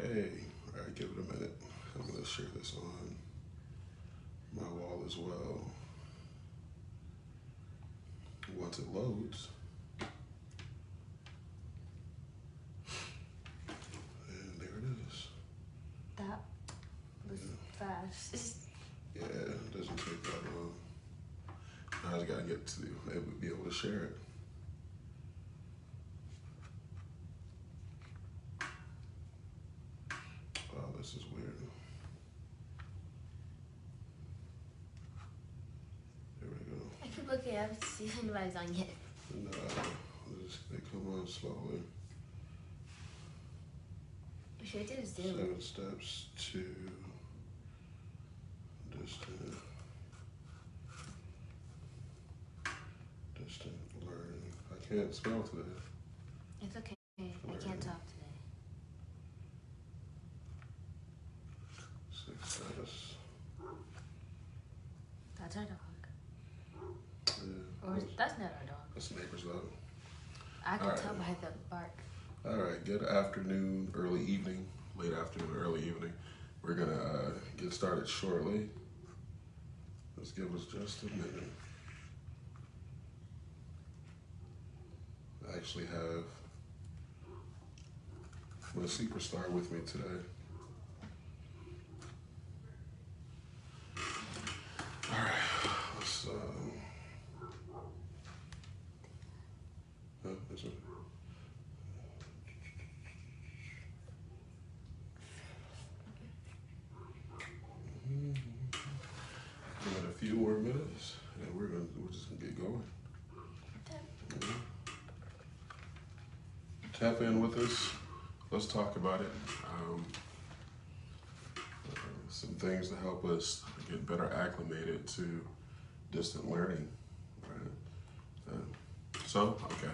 Okay, all right, give it a minute. I'm gonna share this on my wall as well. Once it loads, and there it is. That was fast. Yeah, it doesn't take that long. I just gotta get to be able to share it. Oh, this is weird. There we go. I keep looking up to see if anybody's on yet. No, they come on slowly. You should do Zoom. 7 steps to distant learning. I can't spell today. It's okay. I can't talk today. Success. That's our dog. Yeah. Or that's not our dog. That's neighbor's dog. I can All right. tell by the bark. All right, good afternoon, early evening, late afternoon, early evening. We're gonna get started shortly. Let's give us just a minute. I actually have my superstar with me today. All right, let's, this one. Give it a few more minutes, and we're just gonna get going. Tap in with us. Let's talk about it. Some things to help us get better acclimated to distant learning. Right? Okay.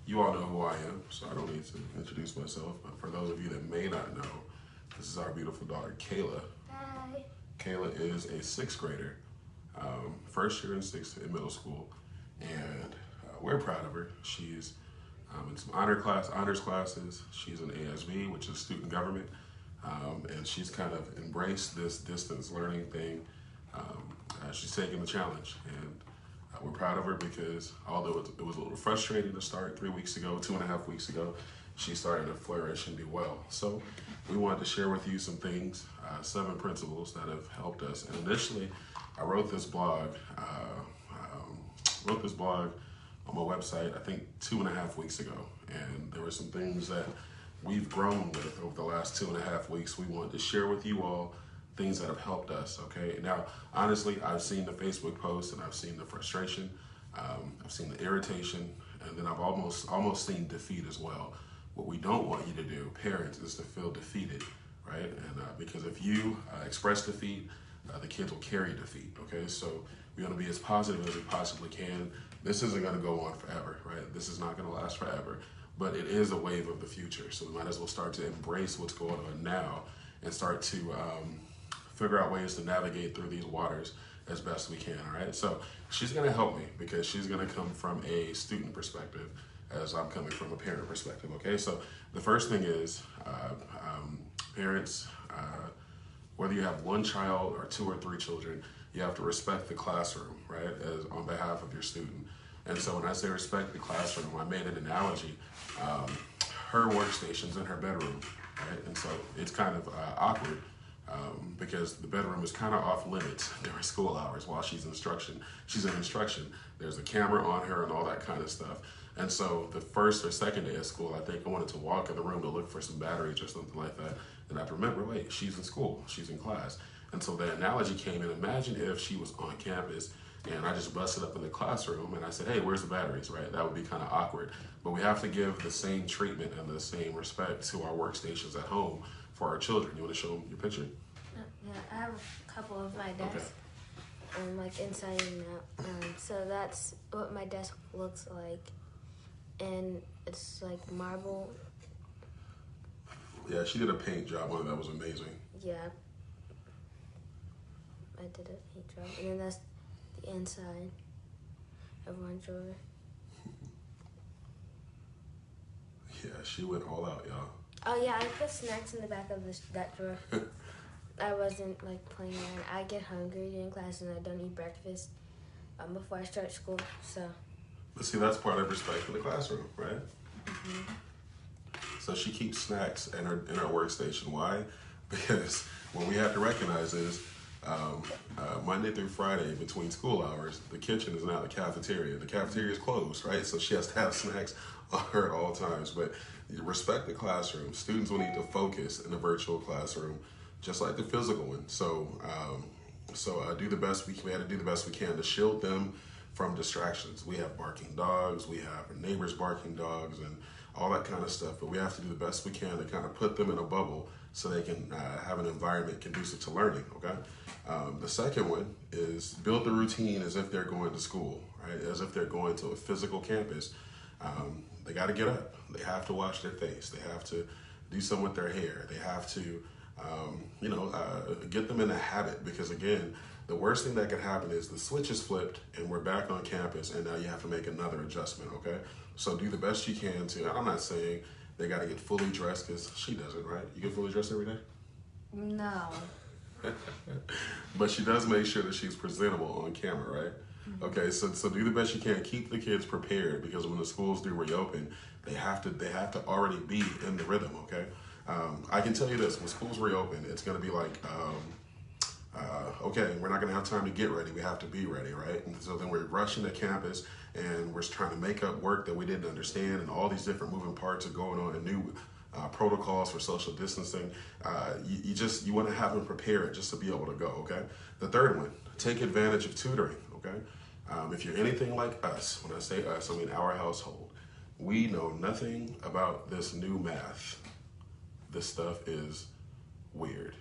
You all know who I am, so I don't need to introduce myself. But for those of you that may not know, this is our beautiful daughter, Kayla. Hi. Kayla is a 6th grader, first year in middle school, and we're proud of her. She's in some honors classes. She's in ASB, which is student government, and she's kind of embraced this distance learning thing. She's taking the challenge, and we're proud of her because although it was a little frustrating to start 3 weeks ago, 2.5 weeks ago, she's starting to flourish and do well. So we wanted to share with you some things, 7 principles that have helped us. And initially, I wrote this blog on my website, I think 2.5 weeks ago. And there were some things that we've grown with over the last 2.5 weeks. We wanted to share with you all things that have helped us, okay? Now, honestly, I've seen the Facebook posts and I've seen the frustration, I've seen the irritation, and then I've almost seen defeat as well. What we don't want you to do, parents, is to feel defeated, right? And because if you express defeat, the kids will carry defeat, okay? So we want to be as positive as we possibly can. This isn't going to go on forever, right? This is not going to last forever, but it is a wave of the future. So we might as well start to embrace what's going on now and start to figure out ways to navigate through these waters as best we can, all right? So she's going to help me because she's going to come from a student perspective as I'm coming from a parent perspective, okay? So the first thing is parents, whether you have 1 child or 2 or 3 children, you have to respect the classroom, right, as on behalf of your student. And so when I say respect the classroom, I made an analogy. Her workstation's in her bedroom, right? And so it's kind of awkward because the bedroom is kind of off limits during school hours while she's in instruction. There's a camera on her and all that kind of stuff. And so the first or second day of school, I think I wanted to walk in the room to look for some batteries or something like that. And I have to remember, wait, she's in school, she's in class. And so the analogy came in, imagine if she was on campus and I just busted up in the classroom and I said, hey, where's the batteries, right? That would be kind of awkward. But we have to give the same treatment and the same respect to our workstations at home for our children. You want to show them your picture? Yeah, I have a couple of my desks, Okay. like inside and out. So that's what my desk looks like, and it's like marble. Yeah, she did a paint job on it. That was amazing. Yeah, I did a paint job, and then that's the inside of one drawer. Yeah, she went all out, y'all. Oh yeah, I put snacks in the back of that drawer. I wasn't like playing around. I get hungry during class and I don't eat breakfast before I start school. So. But see, that's part of respect for the classroom, right? So she keeps snacks in her workstation. Why? Because what we have to recognize is Monday through Friday between school hours, the kitchen is now the cafeteria. The cafeteria is closed, right? So she has to have snacks on her at all times. But respect the classroom. Students will need to focus in the virtual classroom, just like the physical one. So, do the best we can. We had to do the best we can to shield them from distractions. We have barking dogs. We have our neighbors barking dogs and all that kind of stuff. But we have to do the best we can to kind of put them in a bubble so they can have an environment conducive to learning, okay? The second one is build the routine as if they're going to school, right? As if they're going to a physical campus. They got to get up. They have to wash their face. They have to do something with their hair. They have to, get them in a habit because, again, the worst thing that could happen is the switch is flipped and we're back on campus and now you have to make another adjustment, okay? So do the best you can to, I'm not saying they got to get fully dressed because she doesn't, right? You get fully dressed every day? No. But she does make sure that she's presentable on camera, right? Mm-hmm. Okay, so do the best you can. Keep the kids prepared because when the schools do reopen, they have to already be in the rhythm, okay? I can tell you this, when schools reopen, it's going to be like, okay, we're not going to have time to get ready. We have to be ready, right? And so then we're rushing to campus and we're trying to make up work that we didn't understand and all these different moving parts are going on and new protocols for social distancing. You want to have them prepared just to be able to go, okay? The third one, take advantage of tutoring, okay? If you're anything like us, when I say us, I mean our household, we know nothing about this new math. This stuff is weird.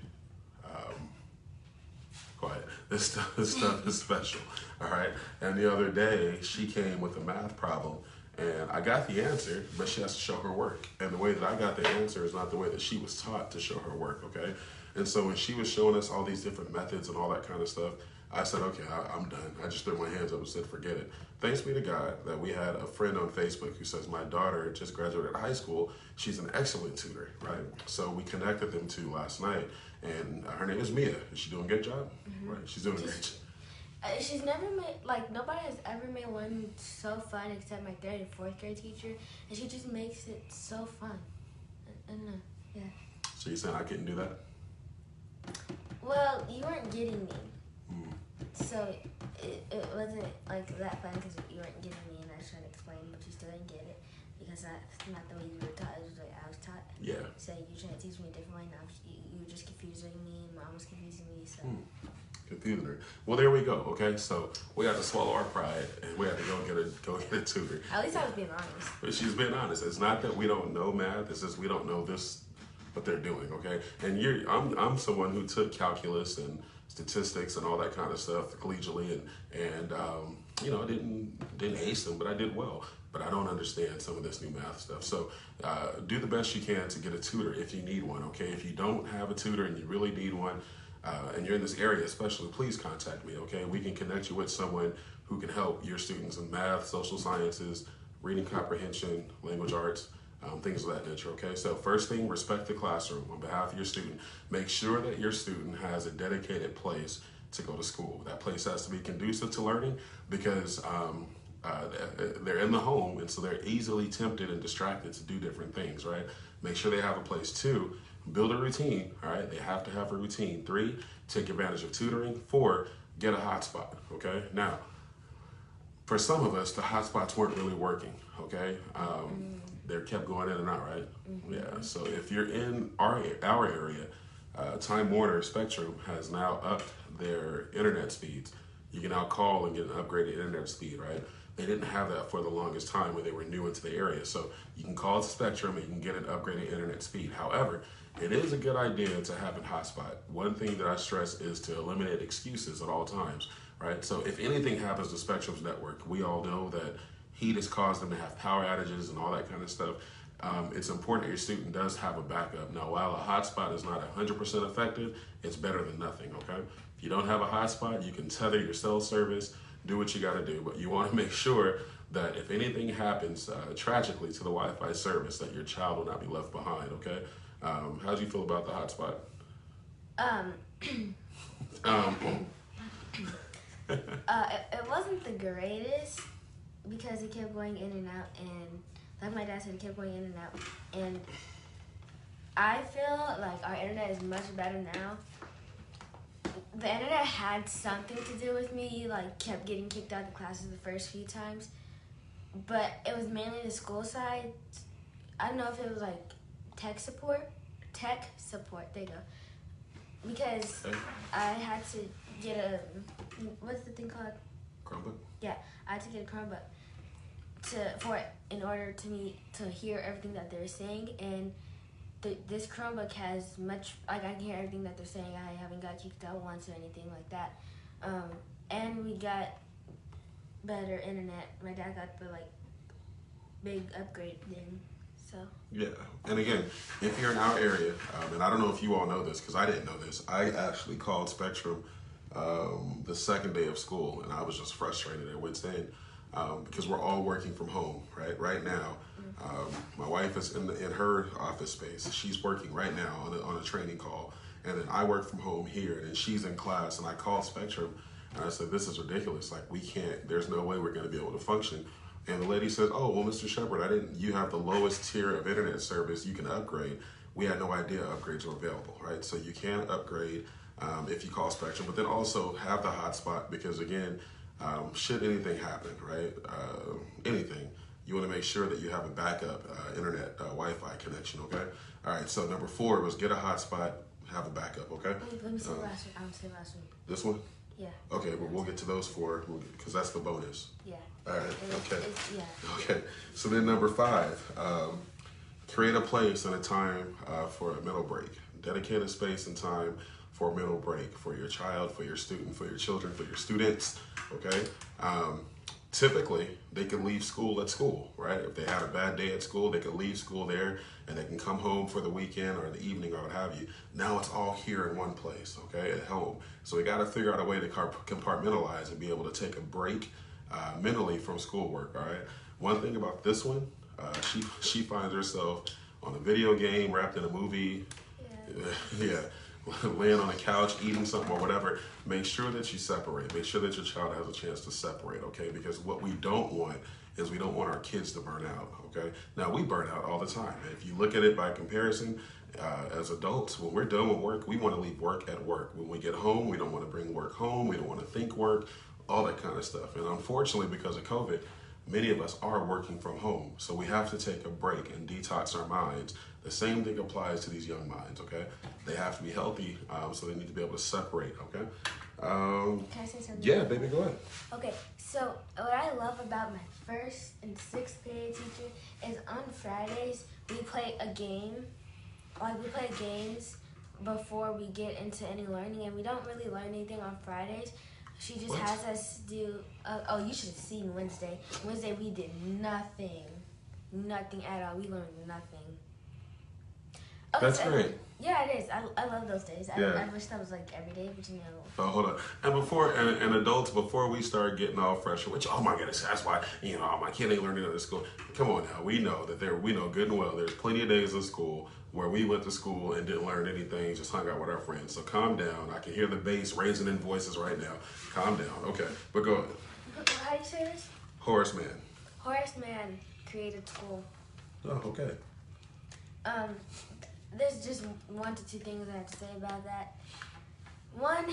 Quiet. This stuff is special, all right? And the other day, she came with a math problem, and I got the answer, but she has to show her work. And the way that I got the answer is not the way that she was taught to show her work, okay? And so when she was showing us all these different methods and all that kind of stuff, I said, okay, I'm done. I just threw my hands up and said, forget it. Thanks be to God that we had a friend on Facebook who says, my daughter just graduated high school. She's an excellent tutor, right? So we connected them two last night. And her name is Mia. Is she doing a good job? Mm-hmm. Right, she's doing a great job. She's never made, nobody has ever made one so fun except my third and fourth grade teacher. And she just makes it so fun. I don't know, yeah. So you're saying I couldn't do that? Well, you weren't getting me. So it wasn't that fun because you weren't getting me and I was trying to explain, but you still didn't get it because that's not the way you were taught. It was the way I was taught. Yeah. So you're trying to teach me a different way. Now you were just confusing me and Mom was confusing me. So. Confusing her. Well, there we go. Okay, so we have to swallow our pride and we have to go get a tutor. At least I was being honest. But she's being honest. It's not that we don't know math. It's just we don't know what they're doing. Okay, and I'm someone who took calculus and statistics and all that kind of stuff collegially, and I didn't ace them, but I did well. But I don't understand some of this new math stuff. So do the best you can to get a tutor if you need one. Okay, if you don't have a tutor and you really need one. And you're in this area especially, please contact me, okay? We can connect you with someone who can help your students in math, social sciences, reading comprehension, language arts, things of that nature, okay? So first thing, respect the classroom on behalf of your student. Make sure that your student has a dedicated place to go to school. That place has to be conducive to learning because they're in the home, and so they're easily tempted and distracted to do different things, right? Make sure they have a place too. Build a routine, all right? They have to have a routine. 3, take advantage of tutoring. 4, get a hotspot, okay? Now, for some of us, the hotspots weren't really working, okay? They kept going in and out, right? Mm-hmm. Yeah, so if you're in our area, Time Warner Spectrum has now upped their internet speeds. You can now call and get an upgraded internet speed, right? They didn't have that for the longest time when they were new into the area. So you can call Spectrum and you can get an upgraded internet speed. However, it is a good idea to have a hotspot. One thing that I stress is to eliminate excuses at all times, right? So if anything happens to Spectrum's network, we all know that heat has caused them to have power outages and all that kind of stuff. It's important that your student does have a backup. Now, while a hotspot is not 100% effective, it's better than nothing, okay? If you don't have a hotspot, you can tether your cell service, do what you gotta do, but you wanna make sure that if anything happens tragically to the Wi-Fi service, that your child will not be left behind, okay? How do you feel about the hotspot? Um, Um, it wasn't the greatest because it kept going in and out, and like my dad said, it kept going in and out. And I feel like our internet is much better now. The internet had something to do with me, like kept getting kicked out of classes the first few times, but it was mainly the school side. I don't know if it was like tech support, there you go. Because Okay. I had to get a, what's the thing called? Chromebook? Yeah, I had to get a Chromebook in order to hear everything that they're saying, and this Chromebook has much, like I can hear everything that they're saying. I haven't got kicked out once or anything like that. And we got better internet. My dad got the like big upgrade then, so. Yeah, and again, if you're in our area, and I don't know if you all know this, because I didn't know this, I actually called Spectrum the second day of school, and I was just frustrated at wit's end, because we're all working from home, right? Right now, my wife is in her office space. She's working right now on a training call, and then I work from home here, and she's in class, and I called Spectrum, and I said, this is ridiculous. Like, we can't, there's no way we're going to be able to function. And the lady says, oh, well, Mr. Shepard, you have the lowest tier of internet service you can upgrade. We had no idea upgrades were available, right? So you can upgrade if you call Spectrum, but then also have the hotspot because, again, should anything happen, right? Anything, you want to make sure that you have a backup internet Wi-Fi connection, okay? All right, so number 4 was get a hotspot, have a backup, okay? Let me say last week. I'm say last week. This one? Yeah. Okay, but we'll get to those 4 because that's the bonus. Yeah. All right, okay. Yeah. Okay, so then number 5, create a place and a time for a mental break. Dedicate a space and time for a mental break for your child, for your student, for your children, for your students, okay? Typically, they can leave school at school, right? If they had a bad day at school, they can leave school there and they can come home for the weekend or the evening or what have you. Now it's all here in one place, okay, at home. So we got to figure out a way to compartmentalize and be able to take a break mentally from schoolwork, all right? One thing about this one, she finds herself on a video game, wrapped in a movie, yeah, laying on a couch, eating something or whatever. Make sure that you separate. Make sure that your child has a chance to separate, okay? Because what we don't want is we don't want our kids to burn out, okay? Now, we burn out all the time. If you look at it by comparison, as adults, when we're done with work, we want to leave work at work. When we get home, we don't want to bring work home. We don't want to think work, all that kind of stuff. And unfortunately, because of COVID, many of us are working from home. So we have to take a break and detox our minds. The same thing applies to these young minds, okay? They have to be healthy, so they need to be able to separate, okay? Can I say something? Yeah, baby, go ahead. Okay, so what I love about my 1st and 6th grade teacher is on Fridays we play a game. Like, we play games before we get into any learning, and we don't really learn anything on Fridays. She just has us do, you should have seen Wednesday. Wednesday we did nothing at all. We learned nothing. Okay, That's great. Yeah, it is. I love those days. Yeah. I wish that was like every day, but you know. Oh, hold on. And adults, before we start getting all fresh, which, oh my goodness, that's why, my kid ain't learning at school. Come on now, we know good and well, there's plenty of days in school where we went to school and didn't learn anything, just hung out with our friends. So calm down. I can hear the bass raising in voices right now. Calm down. Okay, but go ahead. How do you say this? Horace Mann. Horace Mann created school. Oh, okay. There's just 1 to 2 things I have to say about that. 1,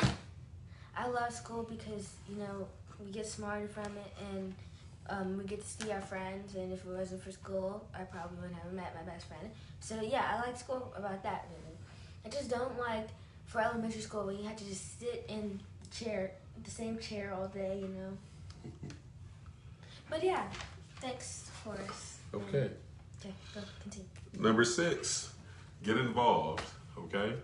I love school because, we get smarter from it and we get to see our friends, and if it wasn't for school, I probably wouldn't have met my best friend. So yeah, I like school about that really. I just don't like for elementary school when you have to just sit in the same chair all day, But yeah, thanks, Horace. Okay. Okay, go continue. Number 6, get involved, okay?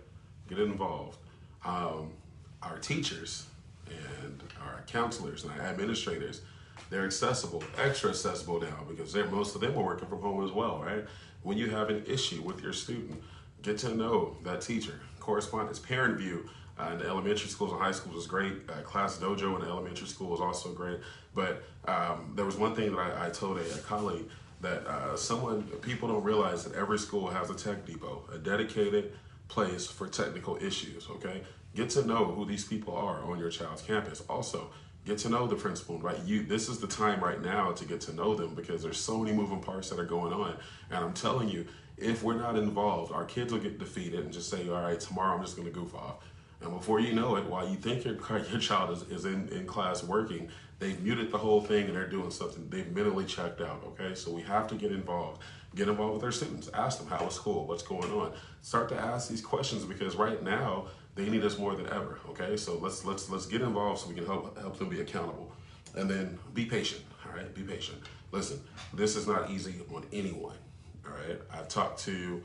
Get involved. Our teachers and our counselors and our administrators, they're accessible, extra accessible now because most of them are working from home as well, right? When you have an issue with your student, get to know that teacher. Correspondence, parent view in the elementary schools and high schools is great. Class Dojo in the elementary school is also great. But there was one thing that I told a colleague that people don't realize that every school has a tech depot, a dedicated place for technical issues, okay? Get to know who these people are on your child's campus. Also, get to know the principal, right? This is the time right now to get to know them because there's so many moving parts that are going on. And I'm telling you, if we're not involved, our kids will get defeated and just say, all right, tomorrow I'm just gonna goof off. And before you know it, while you think your child is in class working, they've muted the whole thing and they're doing something. They've mentally checked out, okay? So we have to get involved. Get involved with our students. Ask them, how is school? What's going on? Start to ask these questions because right now, they need us more than ever, okay? So let's get involved so we can help them be accountable. And then be patient, all right? Be patient. Listen, this is not easy on anyone, all right? I've talked to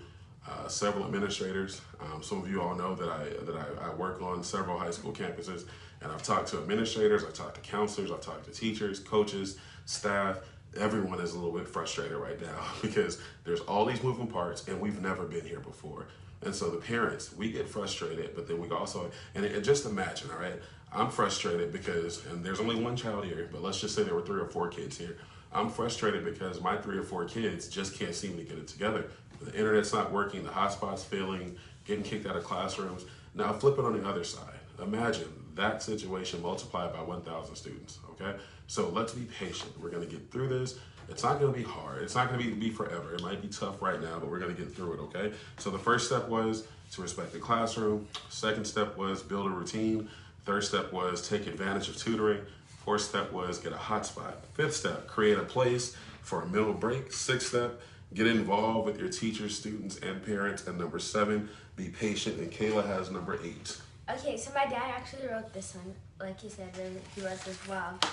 several administrators. Some of you all know that I work on several high school campuses, and I've talked to administrators, I've talked to counselors, I've talked to teachers, coaches, staff. Everyone is a little bit frustrated right now because there's all these moving parts and we've never been here before. And so the parents, we get frustrated, but then we also, and just imagine, all right, I'm frustrated because, and there's only one child here, but let's just say there were 3 or 4 kids here. I'm frustrated because my 3 or 4 kids just can't seem to get it together. The internet's not working, the hotspot's failing, getting kicked out of classrooms. Now flip it on the other side. Imagine that situation multiplied by 1,000 students, okay? So let's be patient. We're gonna get through this. It's not gonna be hard. It's not gonna be forever. It might be tough right now, but we're gonna get through it, okay? So the first step was to respect the classroom. Second step was build a routine. Third step was take advantage of tutoring. Fourth step was get a hotspot. Fifth step, create a place for a mental break. Sixth step, get involved with your teachers, students, and parents. And number 7, be patient. And Kayla has number 8. Okay, so my dad actually wrote this one, like he said, he wrote this vlog.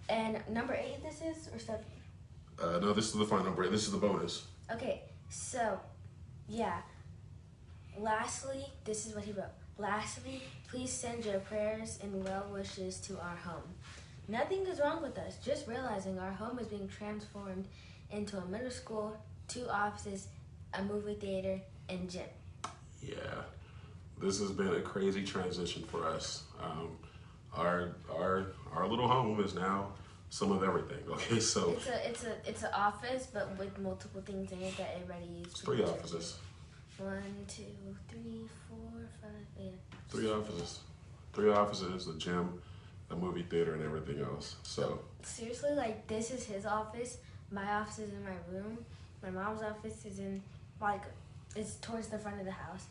And number 8 this is, or 7? No, this is the final number. This is the bonus. Okay, so, yeah. Lastly, this is what he wrote. Lastly, please send your prayers and well wishes to our home. Nothing is wrong with us, just realizing our home is being transformed into a middle school, 2 offices, a movie theater, and gym. Yeah, this has been a crazy transition for us. Our little home is now some of everything. Okay, so it's an office, but with multiple things in it that everybody uses. 3 offices. 1, 2, 3, 4, 5, yeah. 3 offices. 3 offices, a gym, a movie theater, and everything else. So seriously, like, this is his office. My office is in my room. My mom's office is in, like, it's towards the front of the house.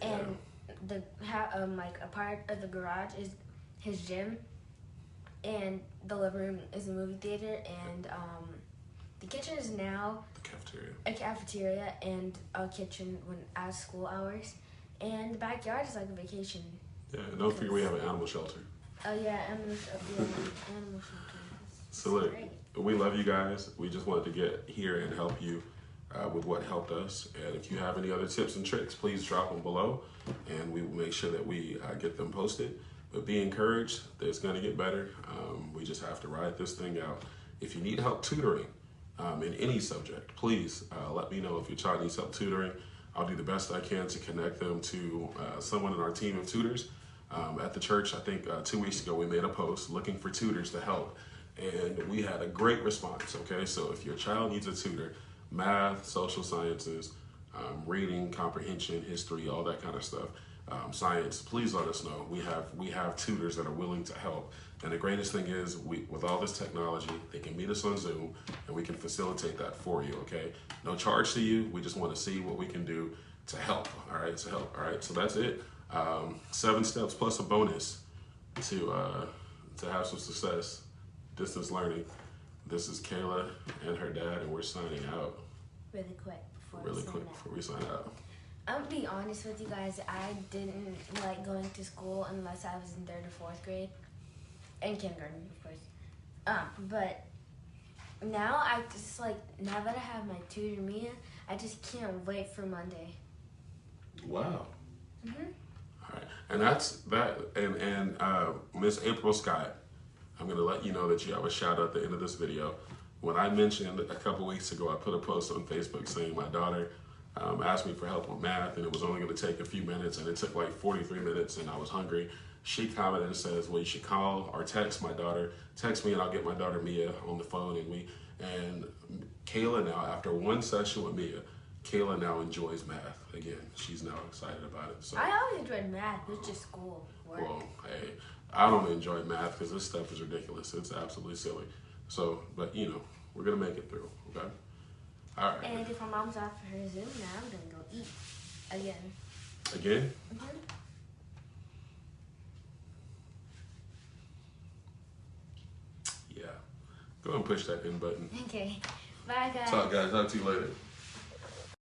yeah. And like a part of the garage is his gym, and the living room is a movie theater, and the kitchen is now The cafeteria. a cafeteria and a kitchen when at school hours, and the backyard is like a vacation. Yeah, and don't forget we have an animal shelter. Oh yeah, animal shelter. So look, Great. we love you guys. We just wanted to get here and help you with what helped us. And if you have any other tips and tricks, please drop them below, and we will make sure that we get them posted. But be encouraged. It's going to get better. We just have to ride this thing out. If you need help tutoring in any subject, please let me know if your child needs help tutoring. I'll do the best I can to connect them to someone in our team of tutors. At the church, I think 2 weeks ago, we made a post looking for tutors to help. And we had a great response, okay? So if your child needs a tutor, math, social sciences, reading, comprehension, history, all that kind of stuff, science, please let us know. We have tutors that are willing to help. And the greatest thing is, with all this technology, they can meet us on Zoom, and we can facilitate that for you, okay? No charge to you. We just want to see what we can do to help, all right? To help, all right? So that's it. 7 steps plus a bonus to have some success, distance learning. This is Kayla and her dad, and we're signing out. Really quick before we sign out. I'm gonna be honest with you guys. I didn't like going to school unless I was in 3rd or 4th grade, and kindergarten, of course. But now I just now that I have my tutor Mia, I just can't wait for Monday. Wow. Mhm. All right, and that's that. And Miss April Scott, I'm gonna let you know that you have a shout out at the end of this video. When I mentioned a couple weeks ago, I put a post on Facebook saying my daughter asked me for help on math, and it was only going to take a few minutes, and it took like 43 minutes, and I was hungry. She commented and says, well, you should call or text my daughter. Text me, and I'll get my daughter Mia on the phone. And Kayla now, after one session with Mia, Kayla now enjoys math again. She's now excited about it. So I always enjoyed math. It's just school work. well, hey, I don't enjoy math because this stuff is ridiculous. It's absolutely silly. So, but you know, we're gonna make it through. Okay. All right. And if my mom's off for her Zoom now, I'm gonna go eat again. Again? Mm-hmm. Yeah. Go and push that in button. Okay. Bye, guys. Talk, guys. Talk to you later.